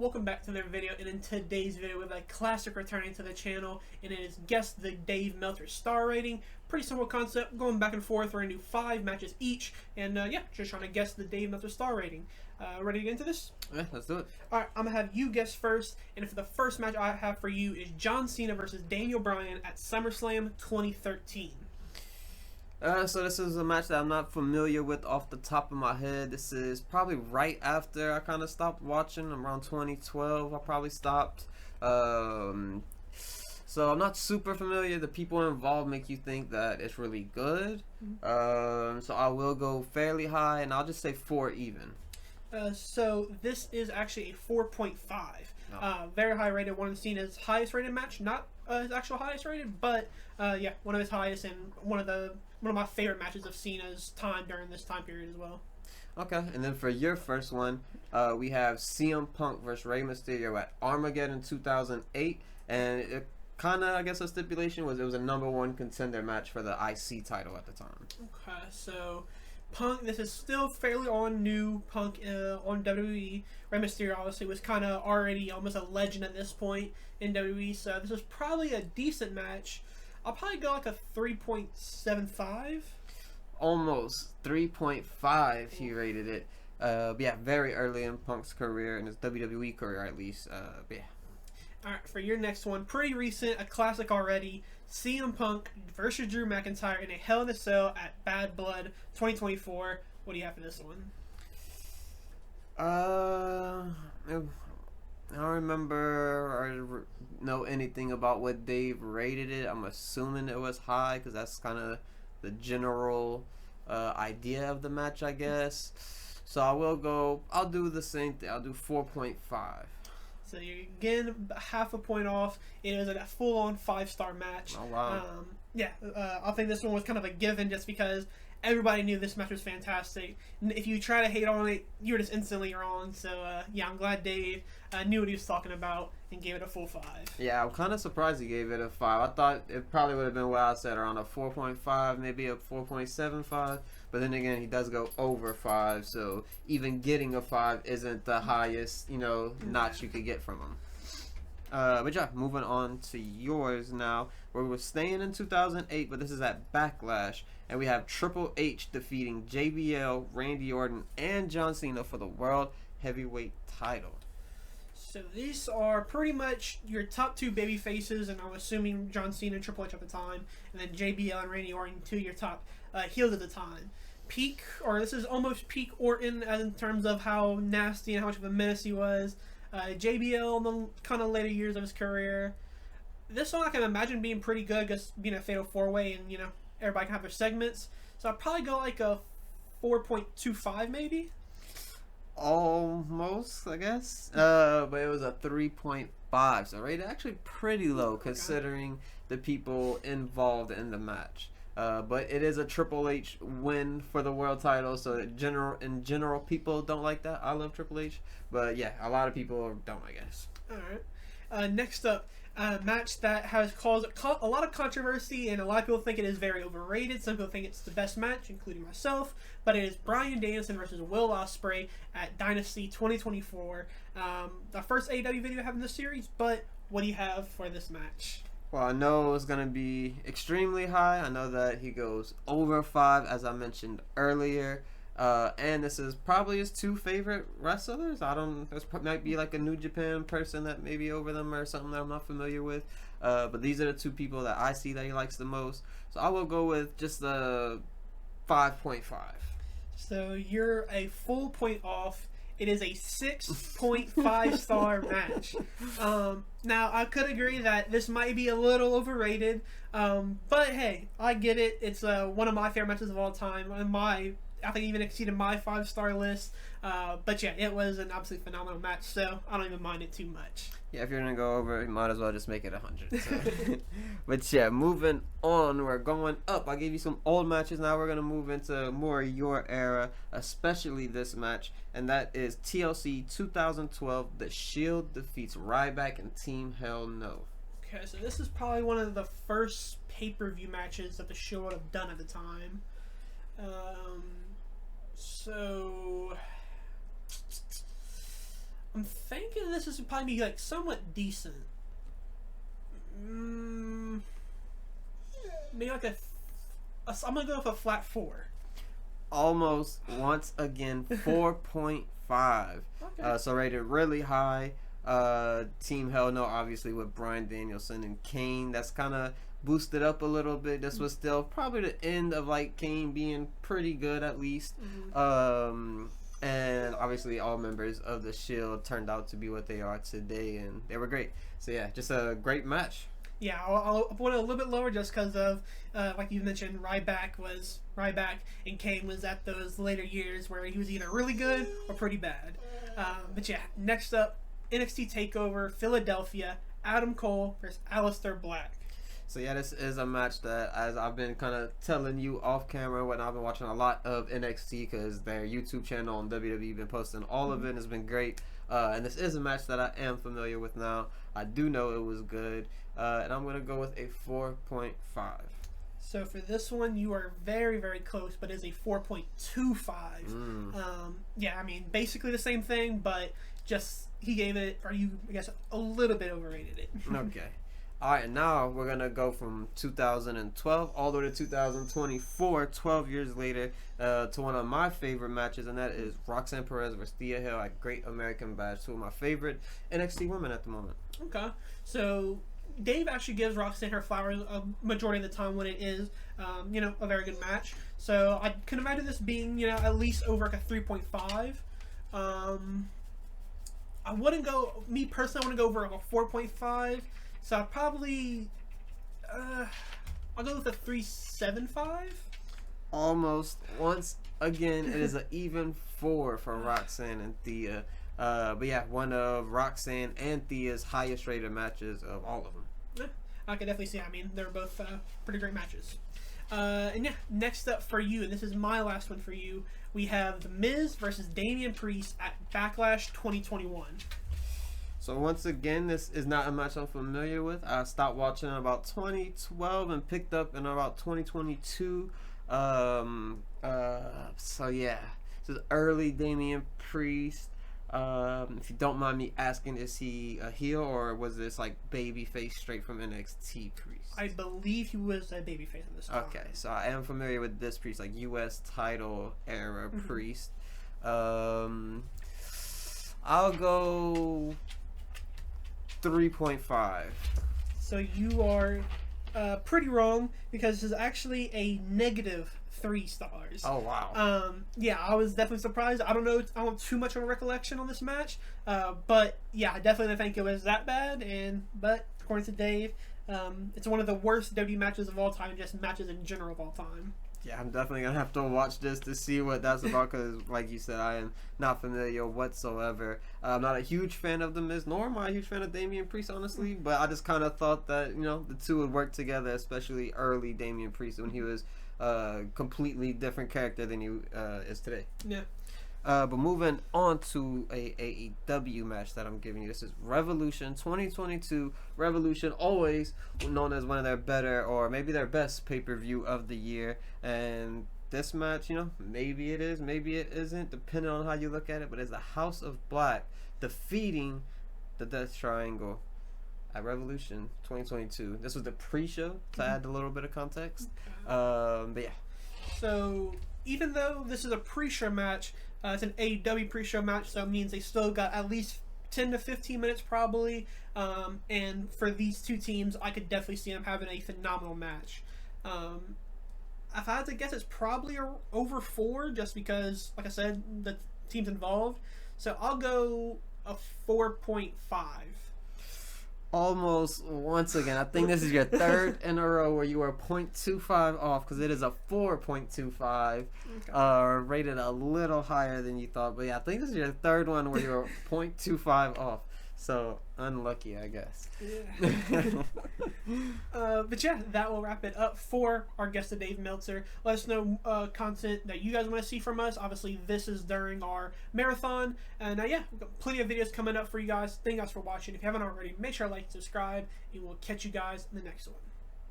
Welcome back to another video, and in today's video we have a classic returning to the channel, and it is Guess the Dave Meltzer star rating. Pretty simple concept, going back and forth. We're going to do 5 matches each, and yeah, just trying to guess the Dave Meltzer star rating. Ready to get into this? Yeah, let's do it. Alright, I'm going to have you guess first, and for the first match I have for you is John Cena versus Daniel Bryan at SummerSlam 2013. So this is a match that I'm not familiar with off the top of my head. This is probably right after I kind of stopped watching, around 2012 I probably stopped. So I'm not super familiar. The people involved make you think that it's really good. So I will go fairly high, and I'll just say 4 even. So this is actually a 4.5. Very high rated, one of Cena's highest rated match, not his actual highest rated, but yeah, one of his highest, and one of my favorite matches of Cena's time during this time period as well. Okay, and then for your first one, we have CM Punk versus Rey Mysterio at Armageddon 2008, and it kind of, I guess, a stipulation was it was a #1 contender match for the IC title at the time. Okay, so Punk, this is still fairly on new Punk on WWE. Rey Mysterio obviously was kind of already almost a legend at this point in WWE, so this is probably a decent match. I'll probably go like a 3.75. Almost 3.5 he rated it. But yeah, very early in Punk's career, in his WWE career at least. But yeah. Alright, for your next one, pretty recent, a classic already. CM Punk versus Drew McIntyre in a Hell in a Cell at Bad Blood 2024. What do you have for this one? I don't remember or know anything about what Dave rated it. I'm assuming it was high because that's kind of the general idea of the match, I guess. So I'll do the same thing. I'll do 4.5. So you're again half a point off. It was a full-on 5-star match. Oh wow. Yeah, I think this one was kind of a given just because everybody knew this match was fantastic. If you try to hate on it, you're just instantly wrong. So yeah, I'm glad Dave knew what he was talking about and gave it a full 5. Yeah, I'm kind of surprised he gave it a 5. I thought it probably would have been what I said, around a 4.5, maybe a 4.75. But then again, he does go over 5, so even getting a 5 isn't the highest, notch you could get from him. But yeah, moving on to yours now, where we're staying in 2008, but this is at Backlash, and we have Triple H defeating JBL, Randy Orton, and John Cena for the World Heavyweight title. So these are pretty much your top 2 baby faces, and I'm assuming John Cena and Triple H at the time, and then JBL and Randy Orton, 2 your top heels at the time. This is almost peak Orton in terms of how nasty and how much of a menace he was. JBL in the kind of later years of his career. This one I can imagine being pretty good, just being a fatal 4-way, and everybody can have their segments. So I'd probably go like a 4.25 maybe. Almost, I guess. But it was a 3.5, so rated actually pretty low considering the people involved in the match. But it is a Triple H win for the world title, so in general, people don't like that. I love Triple H, but yeah, a lot of people don't, I guess. Alright. Next up, a match that has caused a lot of controversy, and a lot of people think it is very overrated. Some people think it's the best match, including myself, but it is Bryan Danielson versus Will Ospreay at Dynasty 2024. The first AEW video I have in this series, but what do you have for this match? Well, I know it's going to be extremely high. I know that he goes over 5, as I mentioned earlier. And this is probably his 2 favorite wrestlers. There might be like a New Japan person that may be over them or something that I'm not familiar with. But these are the 2 people that I see that he likes the most. So I will go with just the 5.5. So you're a full point off. It is a 6.5 star match. Now, I could agree that this might be a little overrated, but hey, I get it. It's one of my favorite matches of all time. I think even exceeded my 5-star list. But yeah, it was an absolutely phenomenal match, so I don't even mind it too much. Yeah, if you're going to go over, you might as well just make it 100. So. But yeah, moving on, we're going up. I gave you some old matches. Now we're going to move into more your era, especially this match, and that is TLC 2012. The Shield defeats Ryback and Team Hell No. Okay, so this is probably one of the first pay-per-view matches that the Shield would have done at the time. So I'm thinking this is probably be like somewhat decent. Maybe like I'm gonna go with a flat 4. Almost once again 4.5. Okay. So rated really high. Team Hell No, obviously with Bryan Danielson and Kane. That's kind of boosted up a little bit. This was still probably the end of like Kane being pretty good at least. And obviously all members of the Shield turned out to be what they are today, and they were great. So yeah, just a great match. Yeah, I'll put it a little bit lower just because of, like you mentioned, Ryback, and Kane was at those later years where he was either really good or pretty bad. But yeah, next up, NXT TakeOver Philadelphia, Adam Cole versus Aleister Black. So yeah, this is a match that, as I've been kind of telling you off camera, when I've been watching a lot of NXT because their YouTube channel on WWE been posting all of it. It's been great, and this is a match that I am familiar with now. I do know it was good, and I'm gonna go with a 4.5. So for this one, you are very, very close, but it's a 4.25. Yeah, I mean, basically the same thing, but just he gave it, or you, I guess, a little bit overrated it. Okay. All right, now we're going to go from 2012 all the way to 2024, 12 years later, to one of my favorite matches, and that is Roxanne Perez versus Thea Hill at Great American Bash, two of my favorite NXT women at the moment. Okay. So Dave actually gives Roxanne her flowers a majority of the time when it is, a very good match. So I can imagine this being, at least over like a 3.5. I wouldn't go, me personally, I want to go over like a 4.5. So I'll probably, I'll go with a 3.75. Almost once again, it is an even 4 for Roxanne and Thea. But yeah, one of Roxanne and Thea's highest rated matches of all of them. Yeah, I can definitely see. I mean, they're both pretty great matches. And yeah, next up for you, and this is my last one for you, we have The Miz versus Damian Priest at Backlash 2021. So once again, this is not a match I'm familiar with. I stopped watching in about 2012 and picked up in about 2022. So yeah, this is early Damian Priest. If you don't mind me asking, is he a heel or was this like babyface straight from NXT Priest? I believe he was a babyface in this time. Okay, so I am familiar with this Priest, like U.S. title era Priest. I'll go 3.5. So you are pretty wrong because this is actually a negative 3 stars. Oh wow. Yeah, I was definitely surprised. I don't have too much of a recollection on this match, but yeah, I definitely didn't think it was that bad. But according to Dave, it's one of the worst WWE matches of all time, just matches in general of all time. Yeah, I'm definitely going to have to watch this to see what that's about because, like you said, I am not familiar whatsoever. I'm not a huge fan of The Miz, nor am I a huge fan of Damian Priest, honestly, but I just kind of thought that, the two would work together, especially early Damian Priest when he was a completely different character than he is today. Yeah. But moving on to a AEW match that I'm giving you. This is Revolution 2022. Revolution, always known as one of their better or maybe their best pay-per-view of the year. And this match, maybe it is, maybe it isn't, depending on how you look at it. But it's the House of Black defeating the Death Triangle at Revolution 2022. This was the pre-show to add a little bit of context. But yeah. So even though this is a pre-show match, it's an AEW pre-show match, so it means they still got at least 10 to 15 minutes probably. And for these two teams, I could definitely see them having a phenomenal match. If I had to guess, it's probably over 4, just because, like I said, the teams involved. So I'll go a 4.5. Almost once again. I think this is your third in a row where you are 0.25 off because it is a 4.25. Okay. Rated a little higher than you thought. But yeah, I think this is your third one where you're 0.25 off. So unlucky, I guess. Yeah. But yeah, that will wrap it up for our guest today, Dave Meltzer. Let us know content that you guys want to see from us. Obviously, this is during our marathon. And yeah, we've got plenty of videos coming up for you guys. Thank you guys for watching. If you haven't already, make sure to like and subscribe. And we'll catch you guys in the next one.